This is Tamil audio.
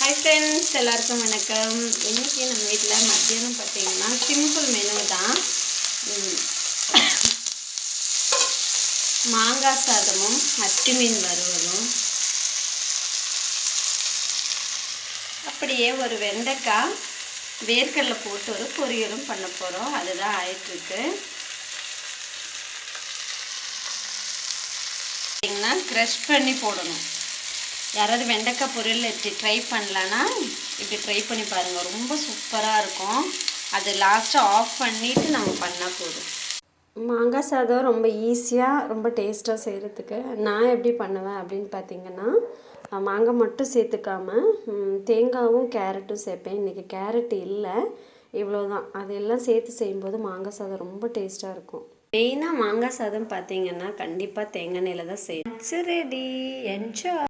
ஹாய் ஃப்ரெண்ட்ஸ், எல்லாருக்கும் வணக்கம். இன்றைக்கி நம்ம வீட்டில் மத்தியானம் பார்த்திங்கன்னா சிம்பிள் மெனு தான். மாங்காய் சாதமும் அத்தி மீன் வறுவலும், அப்படியே ஒரு வெண்டைக்காய் வேர்க்கடலை போட்டு ஒரு பொரியலும் பண்ண போகிறோம். அதுதான் ஆயிட்டுருக்கு. பார்த்திங்கன்னா க்ரஷ் பண்ணி போடணும். யாராவது வெண்டைக்காய் பொரியல் இப்படி ட்ரை பண்ணலன்னா இப்படி ட்ரை பண்ணி பாருங்கள், ரொம்ப சூப்பராக இருக்கும். அது லாஸ்ட்டாக ஆஃப் பண்ணிவிட்டு நம்ம பண்ணால் போதும். மாங்காய் சாதம் ரொம்ப ஈஸியாக ரொம்ப டேஸ்ட்டாக செய்கிறதுக்கு நான் எப்படி பண்ணுவேன் அப்படின்னு பார்த்திங்கன்னா, மாங்காய் மட்டும் சேர்த்துக்காமல் தேங்காயும் கேரட்டும் சேர்ப்பேன். இன்றைக்கி கேரட் இல்லை, இவ்வளோதான். அதெல்லாம் சேர்த்து செய்யும்போது மாங்காய் சாதம் ரொம்ப டேஸ்ட்டாக இருக்கும். மெயினாக மாங்காய் சாதம் பார்த்திங்கன்னா கண்டிப்பாக தேங்காய் எண்ணெயில் தான் செய்யணும். Ready, enjoy.